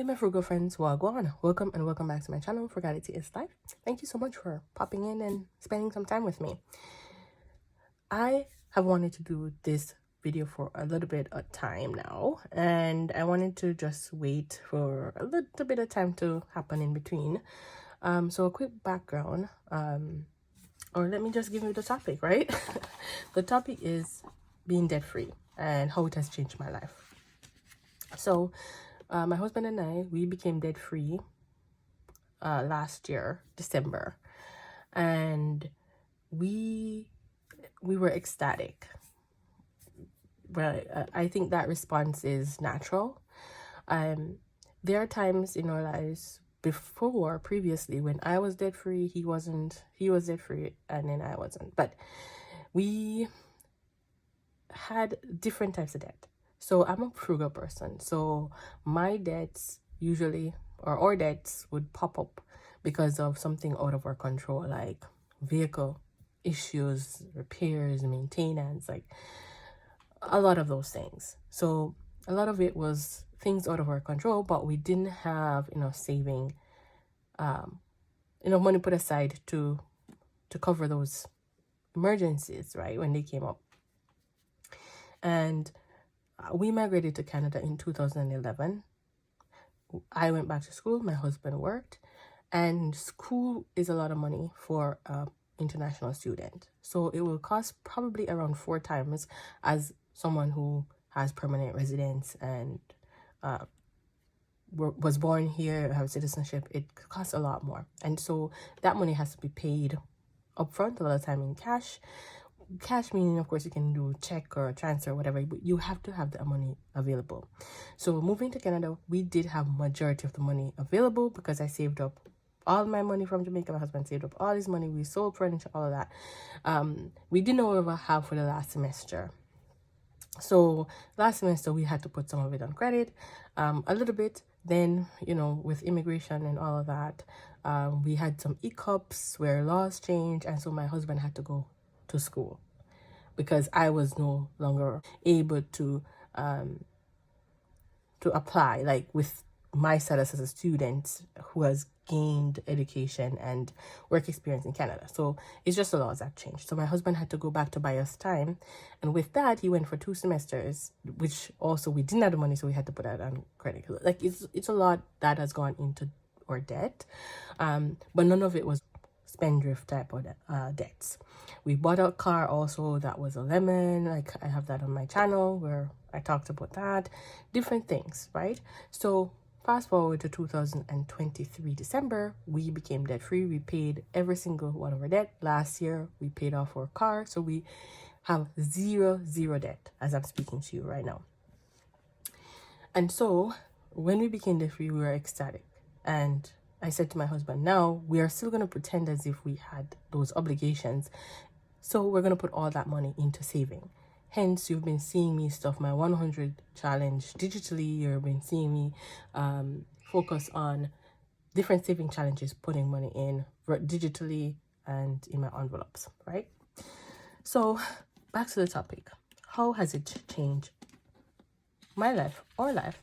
my frugal friends, wagwan. Welcome and welcome back to my channel, Frugality is Life. Thank you so much for popping in and spending some time with me. I have wanted to do this video for a little bit of time now, and I wanted to just wait for a little bit of time to happen in between. So a quick background, or let me just give you the topic, right? The topic is being debt free and how it has changed my life. So my husband and I, we became debt free last year, December, and we were ecstatic. But I think that response is natural. There are times in our lives previously, when I was debt free, he was debt free, and then I wasn't. But we had different types of debt. So I'm a frugal person. So my debts usually, or our debts would pop up because of something out of our control, like vehicle issues, repairs, maintenance, like a lot of those things. So a lot of it was things out of our control, but we didn't have enough saving, enough money put aside to cover those emergencies, right, when they came up. And we migrated to Canada in 2011. I went back to school, my husband worked, and school is a lot of money for an international student. So it will cost probably around 4 times as someone who has permanent residence and was born here, have citizenship. It costs a lot more. And so that money has to be paid upfront, a lot of time in cash. Cash meaning, of course, you can do check or transfer or whatever, but you have to have the money available. So moving to Canada, we did have majority of the money available because I saved up all my money from Jamaica. My husband saved up all his money. We sold furniture, all of that. We didn't know what we have for the last semester. So last semester we had to put some of it on credit, a little bit. Then, you know, with immigration and all of that, we had some hiccups where laws changed, and so my husband had to go to school because I was no longer able to apply, like with my status as a student who has gained education and work experience in Canada. So it's just the laws that changed. So my husband had to go back to buy us time, and with that he went for 2 semesters, which also we didn't have the money, so we had to put that on credit. Like it's a lot that has gone into our debt, but none of it was spendthrift type of debts. We bought a car also that was a lemon. Like I have that on my channel where I talked about that, different things, right? So fast forward to 2023 December, we became debt free. We paid every single one of our debt. Last year we paid off our car, so we have zero debt as I'm speaking to you right now. And so when we became debt free, we were ecstatic, and I said to my husband, now we are still going to pretend as if we had those obligations. So we're going to put all that money into saving. Hence, you've been seeing me stuff my 100 challenge digitally. You've been seeing me focus on different saving challenges, putting money in digitally and in my envelopes, right? So back to the topic. How has it changed my life, our life?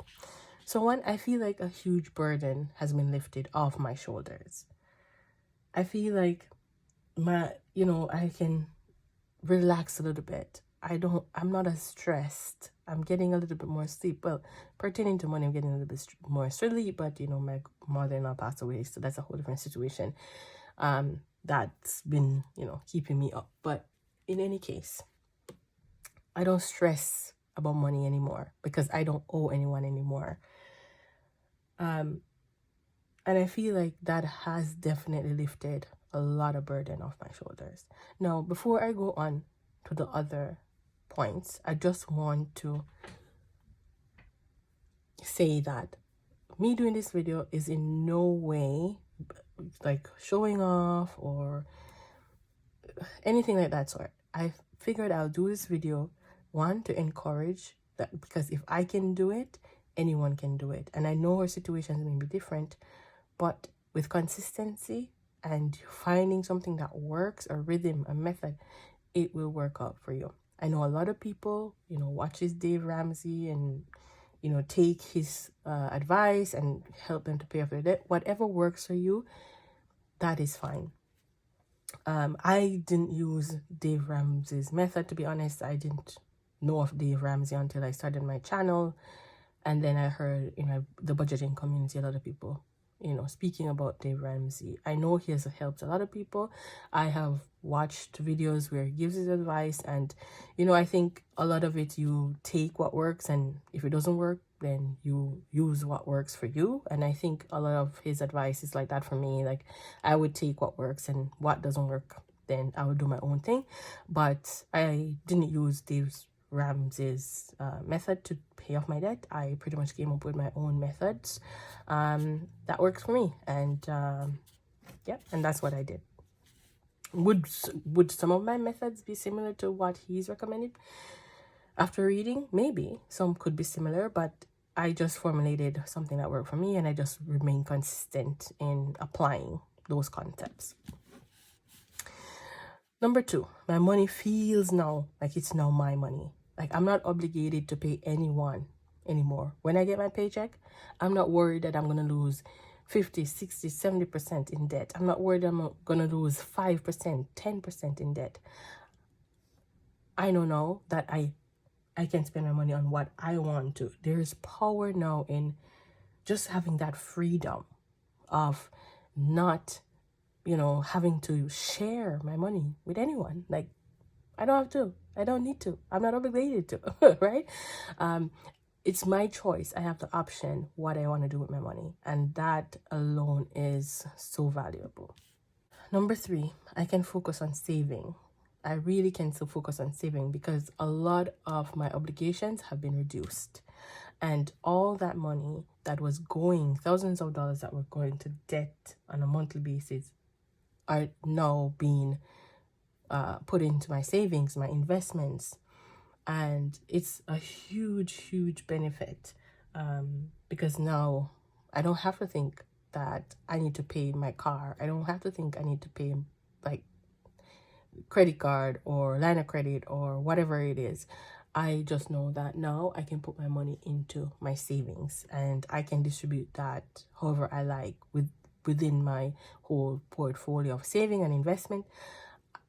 So one, I feel like a huge burden has been lifted off my shoulders. I feel like I can relax a little bit. I'm not as stressed. I'm getting a little bit more sleep. Well, pertaining to money, I'm getting a little bit more sleep, but my mother-in-law passed away, so that's a whole different situation. That's been, keeping me up. But in any case, I don't stress about money anymore because I don't owe anyone anymore. And I feel like that has definitely lifted a lot of burden off my shoulders. Now, before I go on to the other points, I just want to say that me doing this video is in no way like showing off or anything like that sort. I figured I'll do this video, one, to encourage that, because if I can do it, anyone can do it. And I know our situations may be different, but with consistency and finding something that works, a rhythm, a method, it will work out for you. I know a lot of people, watches Dave Ramsey and take his advice and help them to pay off their debt. Whatever works for you, that is fine. I didn't use Dave Ramsey's method, to be honest. I didn't know of Dave Ramsey until I started my channel, and then I heard the budgeting community, a lot of people speaking about Dave Ramsey. I know he has helped a lot of people. I have watched videos where he gives his advice, and I think a lot of it, you take what works, and if it doesn't work, then you use what works for you. And I think a lot of his advice is like that for me. Like, I would take what works, and what doesn't work, then I would do my own thing. But I didn't use Dave Ramsey's method to pay off my debt. I pretty much came up with my own methods that works for me, and yeah, and that's what I did. Would some of my methods be similar to what he's recommended? After reading, maybe some could be similar, but I just formulated something that worked for me, and I just remain consistent in applying those concepts. Number 2, my money feels now like it's now my money. Like, I'm not obligated to pay anyone anymore. When I get my paycheck, I'm not worried that I'm going to lose 50, 60, 70% in debt. I'm not worried I'm going to lose 5%, 10% in debt. I know now that I can spend my money on what I want to. There's power now in just having that freedom of not, having to share my money with anyone. Like, I don't have to. I don't need to. I'm not obligated to, right? It's my choice. I have the option what I want to do with my money. And that alone is so valuable. Number 3, I can focus on saving. I really can still focus on saving because a lot of my obligations have been reduced. And all that money that was going, thousands of dollars that were going to debt on a monthly basis, are now being put into my savings, my investments. And it's a huge benefit because now I don't have to think that I need to pay my car. I don't have to think I need to pay like credit card or line of credit or whatever it is. I just know that now I can put my money into my savings, and I can distribute that however I like within my whole portfolio of saving and investment.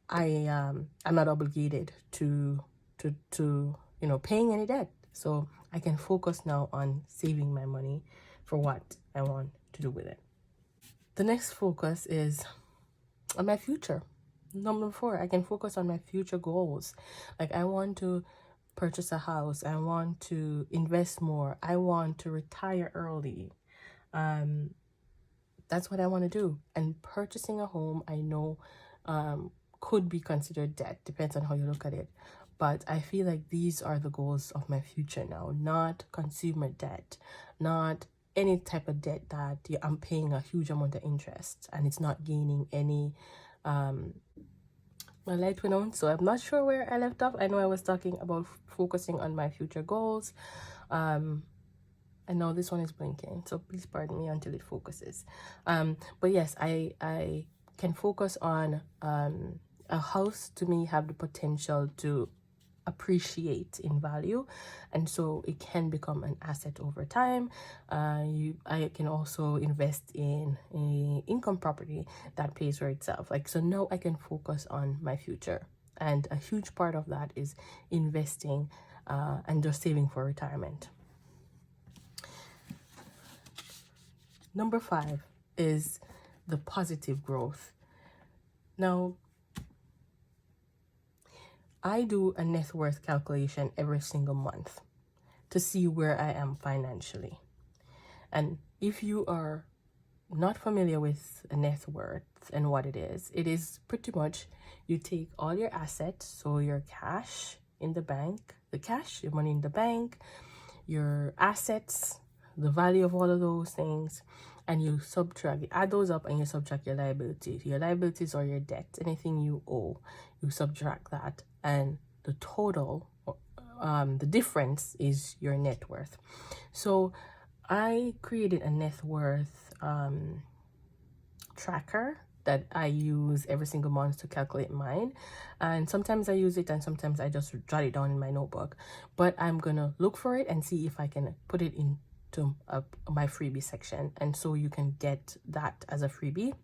I'm not obligated to paying any debt, so I can focus now on saving my money for what I want to do with it. The next focus is on my future. Number 4, I can focus on my future goals. Like, I want to purchase a house. I want to invest more. I want to retire early. That's what I want to do. And purchasing a home, I know, could be considered debt. Depends on how you look at it. But I feel like these are the goals of my future now. Not consumer debt. Not any type of debt that I'm paying a huge amount of interest and it's not gaining any... My light went on, so I'm not sure where I left off. I know I was talking about focusing on my future goals. And now this one is blinking, so please pardon me until it focuses. But yes, I can focus on a house. To me, have the potential to appreciate in value, and so it can become an asset over time. I can also invest in a income property that pays for itself. Like, so now I can focus on my future, and a huge part of that is investing and just saving for retirement. Number 5 is the positive growth. Now, I do a net worth calculation every single month to see where I am financially. And if you are not familiar with a net worth and what it is pretty much you take all your assets, so your cash in the bank, your money in the bank, your assets, the value of all of those things, and you add those up, and you subtract your liabilities. Your liabilities are your debt. Anything you owe, you subtract that, and the total, the difference is your net worth. So I created a net worth tracker that I use every single month to calculate mine, and sometimes I use it and sometimes I just jot it down in my notebook. But I'm gonna look for it and see if I can put it into my freebie section, and so you can get that as a freebie.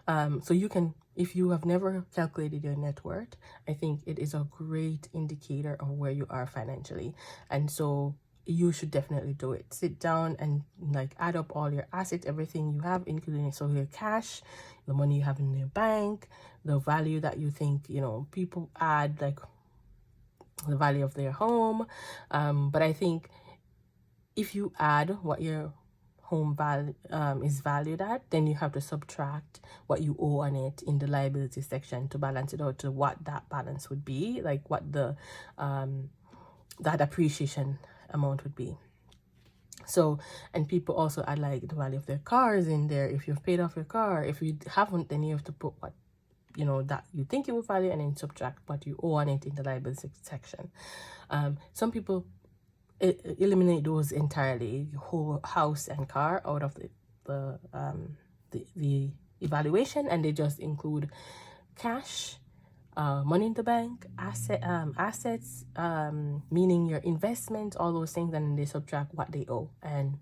So you can, if you have never calculated your net worth, I think it is a great indicator of where you are financially. And so you should definitely do it. Sit down and like add up all your assets, everything you have, including so your cash, the money you have in your bank, the value that you think, you know, people add, like the value of their home. But I think if you add what your home value is valued at, then you have to subtract what you owe on it in the liability section to balance it out to what that balance would be, like what the that appreciation amount would be. So, and people also add like the value of their cars in there. If you've paid off your car, if you haven't, then you have to put what, you know, that you think you would value, and then subtract what you owe on it in the liability section. Some people eliminate those entirely, whole house and car, out of the evaluation, and they just include cash, money in the bank, assets, meaning your investments, all those things, and they subtract what they owe. And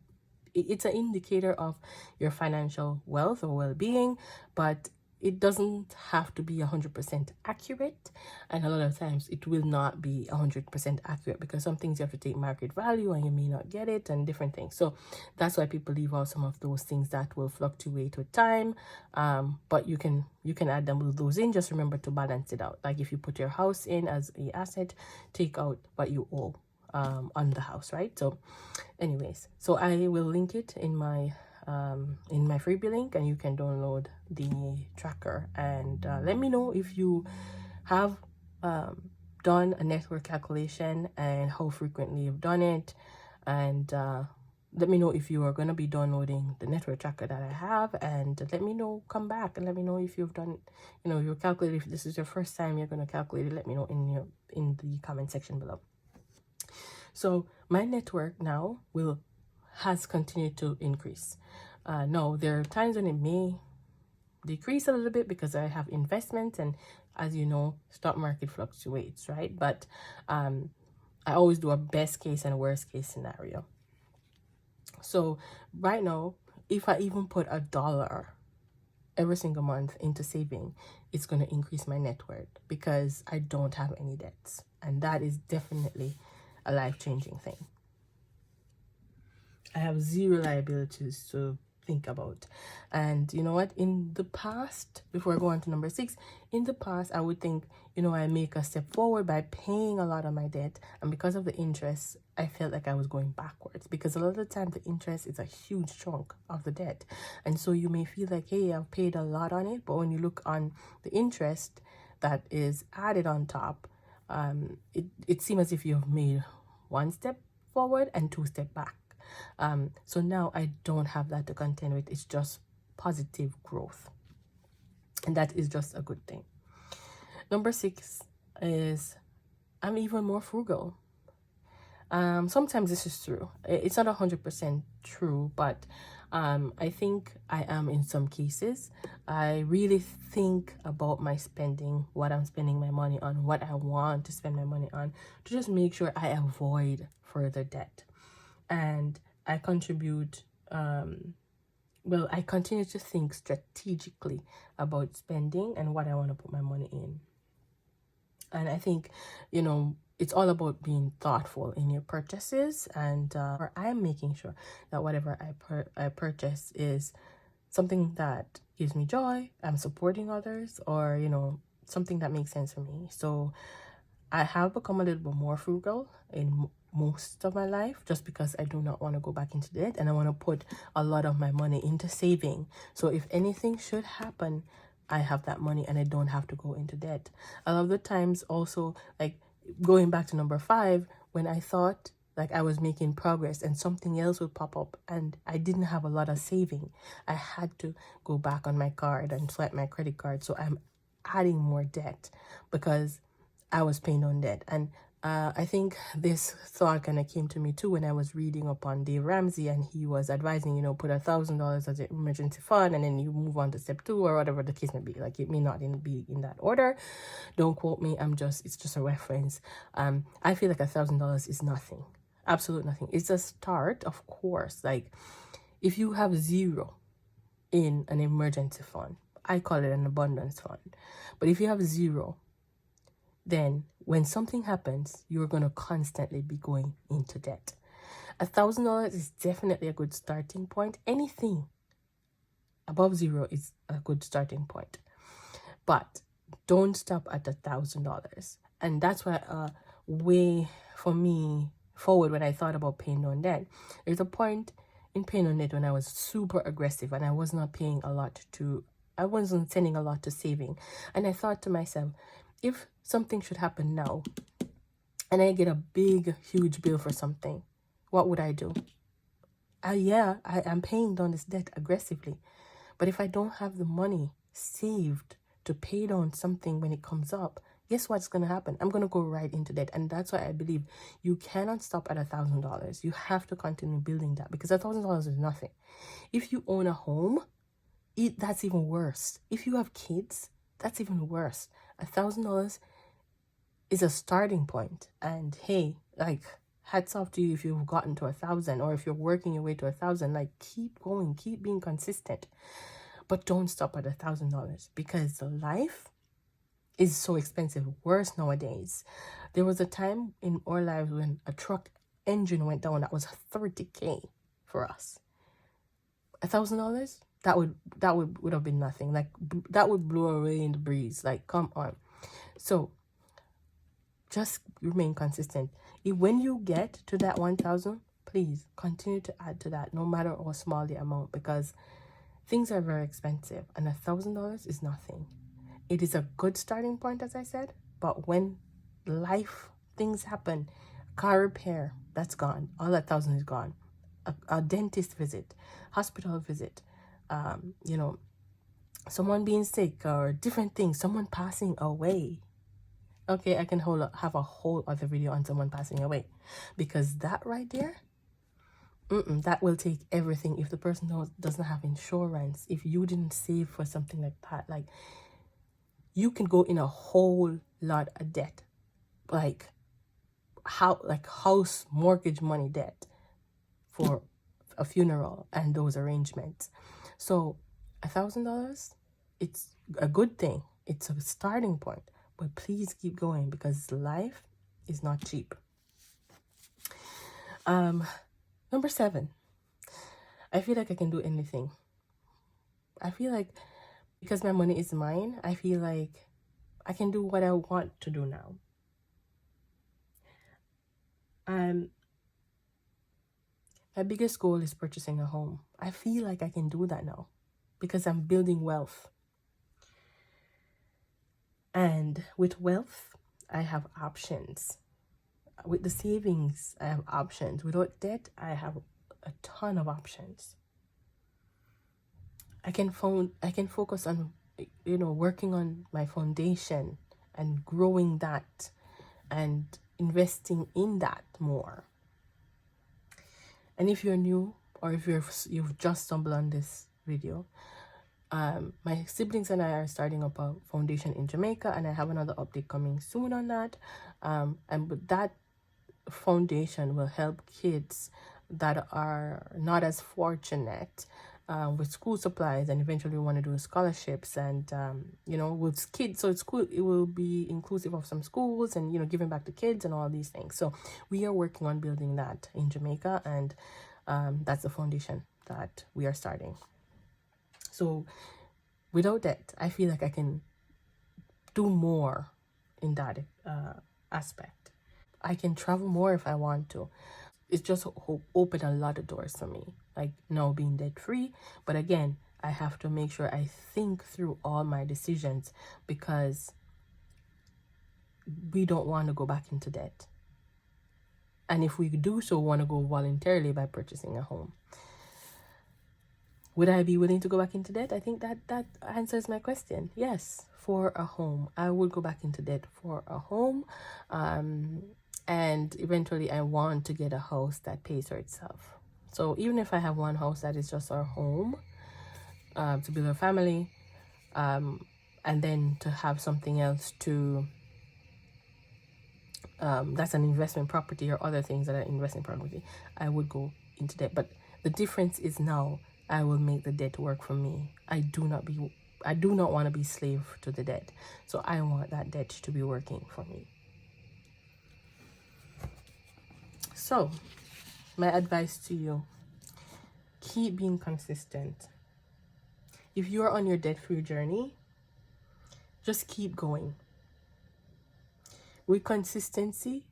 it's an indicator of your financial wealth or well-being, but it doesn't have to be 100% accurate, and a lot of times it will not be 100% accurate because some things you have to take market value and you may not get it, and different things. So that's why people leave out some of those things that will fluctuate with time. But you can add them with those in. Just remember to balance it out. Like if you put your house in as a asset, take out what you owe on the house, right? So anyways, so I will link it in my freebie link, and you can download the tracker, and let me know if you have done a net worth calculation and how frequently you've done it, and let me know if you are going to be downloading the net worth tracker that I have, and let me know, come back and let me know if you've done, you know, you're calculating. If this is your first time you're going to calculate it, let me know in the comment section below. So my net worth now has continued to increase. No, there are times when it may decrease a little bit because I have investments, and as you know, stock market fluctuates, right? But I always do a best case and worst case scenario. So right now, if I even put $1 every single month into saving, it's going to increase my net worth because I don't have any debts, and that is definitely a life-changing thing. I have zero liabilities to think about. And you know what, in the past, before I go on to number 6, in the past I would think, you know, I make a step forward by paying a lot of my debt, and because of the interest I felt like I was going backwards, because a lot of the time the interest is a huge chunk of the debt, and so you may feel like, hey, I've paid a lot on it, but when you look on the interest that is added on top, it seems as if you've made 1 step forward and 2 steps back. So now I don't have that to contend with. It's just positive growth, and that is just a good thing. Number 6 is I'm even more frugal. Sometimes this is true. It's not 100% true, but I think I am in some cases. I really think about my spending, what I'm spending my money on, what I want to spend my money on, to just make sure I avoid further debt. And I contribute, I continue to think strategically about spending and what I want to put my money in. And I think, you know, it's all about being thoughtful in your purchases, and I'm making sure that whatever I purchase is something that gives me joy, I'm supporting others, or, you know, something that makes sense for me. So I have become a little bit more frugal in most of my life, just because I do not want to go back into debt, and I want to put a lot of my money into saving. So if anything should happen, I have that money and I don't have to go into debt. A lot of the times also, like going back to number 5, when I thought like I was making progress and something else would pop up and I didn't have a lot of saving, I had to go back on my card and swipe my credit card. So I'm adding more debt because I was paying on debt. And I think this thought kind of came to me too when I was reading up on Dave Ramsey, and he was advising, put $1,000 as an emergency fund, and then you move on to step 2 or whatever the case may be. Like, it may not be in that order. Don't quote me. It's just a reference. I feel like $1,000 is nothing. Absolute nothing. It's a start, of course. Like, if you have zero in an emergency fund, I call it an abundance fund. But if you have zero, then when something happens, you're going to constantly be going into debt. $1,000 is definitely a good starting point. Anything above zero is a good starting point. But don't stop at $1,000. And that's why way for me forward when I thought about paying down debt. There's a point in paying on debt when I was super aggressive and I was not paying a lot I wasn't sending a lot to saving. And I thought to myself, if something should happen now and I get a big, huge bill for something, what would I do? I am paying down this debt aggressively. But if I don't have the money saved to pay down something when it comes up, guess what's going to happen? I'm going to go right into debt. And that's why I believe you cannot stop at $1,000. You have to continue building that, because $1,000 is nothing. If you own a home, that's even worse. If you have kids, that's even worse. $1,000 is a starting point. And hey, like, hats off to you if you've gotten to 1,000, or if you're working your way to 1,000. Like, keep going, keep being consistent, but don't stop at $1,000, because life is so expensive. Worse nowadays. There was a time in our lives when a truck engine went down that was $30,000 for us. $1,000, that would have been nothing. Like, that would blow away in the breeze. Like, come on. So just remain consistent. When you get to that 1,000, please continue to add to that, no matter how small the amount, because things are very expensive, and $1,000 is nothing. It is a good starting point, as I said, but when life things happen, car repair, that's gone. All that 1,000 is gone. A dentist visit, hospital visit, someone being sick or different things, someone passing away. Okay, I can have a whole other video on someone passing away, because that right there, that will take everything. If the person doesn't have insurance, if you didn't save for something like that, like, you can go in a whole lot of debt, like house mortgage money debt for a funeral and those arrangements. So $1,000, it's a good thing. It's a starting point, but please keep going, because life is not cheap. Number 7, I feel like I can do anything. I feel like because my money is mine, I feel like I can do what I want to do now. My biggest goal is purchasing a home. I feel like I can do that now because I'm building wealth. And with wealth, I have options. With the savings, I have options. Without debt, I have a ton of options. I can focus on, working on my foundation and growing that and investing in that more. And if you're new, or if you've just stumbled on this video, my siblings and I are starting up a foundation in Jamaica, and I have another update coming soon on that. But that foundation will help kids that are not as fortunate with school supplies, and eventually want to do scholarships, and with kids. So it's cool. It will be inclusive of some schools, and giving back to kids and all these things. So we are working on building that in Jamaica, and that's the foundation that we are starting. So without that, I feel like I can do more in that aspect. I can travel more if I want to. It's just opened a lot of doors for me, like now being debt free. But again, I have to make sure I think through all my decisions, because we don't want to go back into debt. And if we do so, we want to go voluntarily by purchasing a home. Would I be willing to go back into debt? I think that answers my question. Yes, for a home. I would go back into debt for a home. And eventually I want to get a house that pays for itself. So even if I have one house that is just our home, to build a family, and then to have something else to that's an investment property, or other things that are investment property, I would go into debt. But the difference is now I will make the debt work for me. I do not want to be slave to the debt. So I want that debt to be working for me. So my advice to you, keep being consistent. If you're on your debt-free journey, just keep going. With consistency,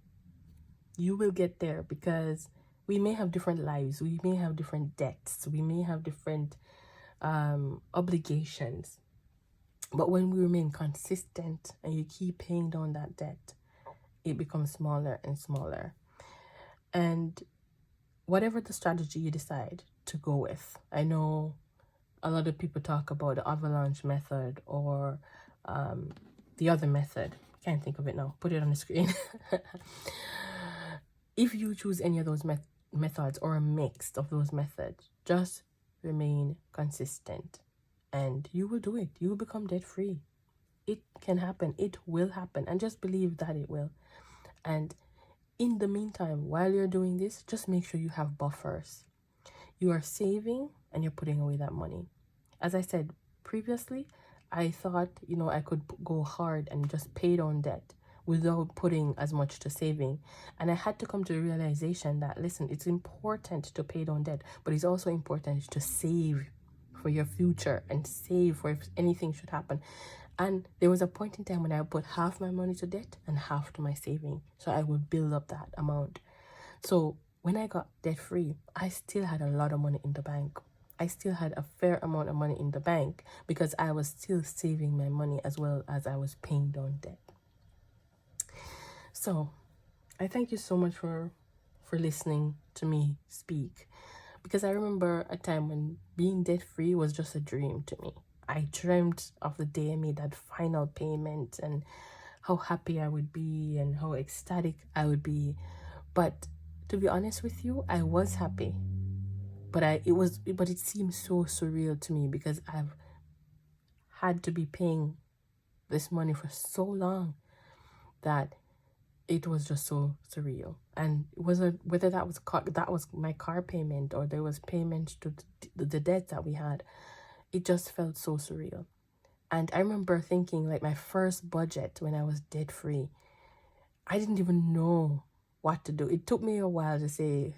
you will get there, because we may have different lives, we may have different debts, we may have different obligations. But when we remain consistent and you keep paying down that debt, it becomes smaller and smaller. And whatever the strategy you decide to go with, I know a lot of people talk about the avalanche method, or the other method. Can't think of it now. Put it on the screen. If you choose any of those methods, or a mix of those methods, just remain consistent and you will do it. You will become debt free. It can happen. It will happen. And just believe that it will. And in the meantime, while you're doing this, just make sure you have buffers. You are saving and you're putting away that money. As I said previously, I thought, I could go hard and just pay down debt without putting as much to saving. And I had to come to the realization that, listen, it's important to pay down debt, but it's also important to save for your future and save for if anything should happen. And there was a point in time when I put half my money to debt and half to my saving. So I would build up that amount. So when I got debt free, I still had a lot of money in the bank. I still had a fair amount of money in the bank, because I was still saving my money as well as I was paying down debt. So I thank you so much for listening to me speak, because I remember a time when being debt free was just a dream to me. I dreamt of the day I made that final payment and how happy I would be and how ecstatic I would be. But to be honest with you, I was happy. But it seems so surreal to me, because I've had to be paying this money for so long that it was just so surreal. And whether that was my car payment, or there was payment to the debt that we had, it just felt so surreal. And I remember thinking, like, my first budget when I was debt free, I didn't even know what to do. It took me a while to say,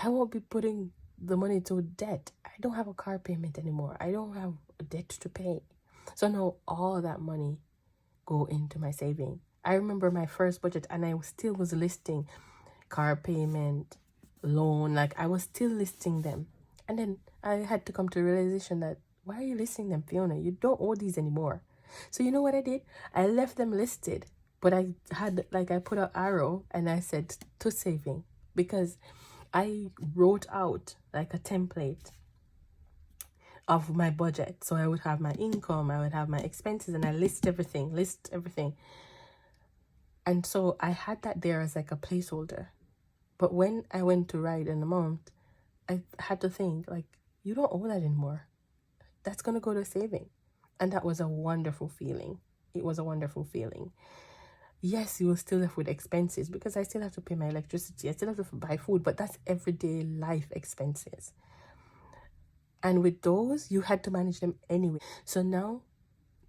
I won't be putting the money to debt. I don't have a car payment anymore. I don't have a debt to pay. So now all that money go into my saving. I remember my first budget, and I still was listing car payment, loan, like I was still listing them. And then I had to come to the realization that, why are you listing them, Fiona? You don't owe these anymore. So you know what I did? I left them listed, but I put an arrow and I said to saving, because I wrote out like a template of my budget. So I would have my income, I would have my expenses, and I list everything. And so I had that there as like a placeholder. But when I went to write an amount, I had to think, like, you don't owe that anymore. That's going to go to saving. And that was a wonderful feeling. It was a wonderful feeling. Yes, you will still left with expenses, because I still have to pay my electricity. I still have to buy food, but that's everyday life expenses. And with those, you had to manage them anyway. So now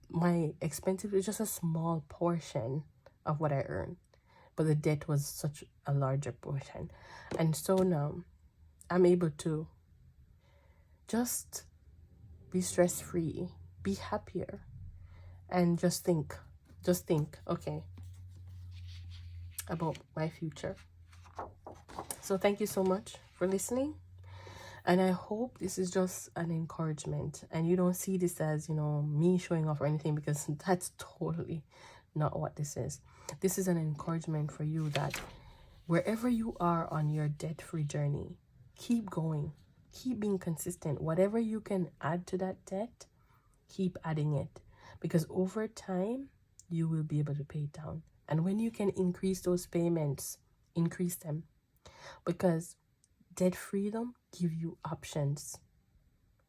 my expenses is just a small portion of what I earn, but the debt was such a larger portion. And so now I'm able to just be stress-free, be happier, and just think, okay, about my future. So thank you so much for listening. And I hope this is just an encouragement, and you don't see this as, me showing off or anything, because that's totally not what this is. This is an encouragement for you that wherever you are on your debt-free journey, keep going, keep being consistent. Whatever you can add to that debt, keep adding it, because over time, you will be able to pay it down. And when you can increase those payments, increase them, because debt freedom gives you options.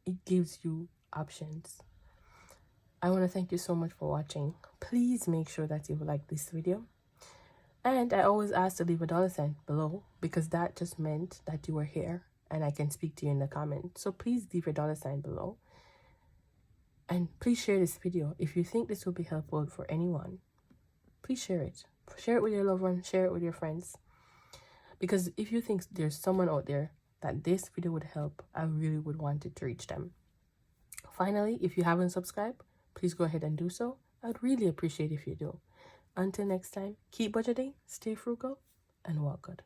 It gives you options. I want to thank you so much for watching. Please make sure that you like this video. And I always ask to leave a $sign below, because that just meant that you were here and I can speak to you in the comments. So please leave your $sign below. And please share this video. If you think this will be helpful for anyone, please share it. Share it with your loved ones. Share it with your friends. Because if you think there's someone out there that this video would help, I really would want it to reach them. Finally, if you haven't subscribed, please go ahead and do so. I'd really appreciate if you do. Until next time, keep budgeting, stay frugal, and walk good.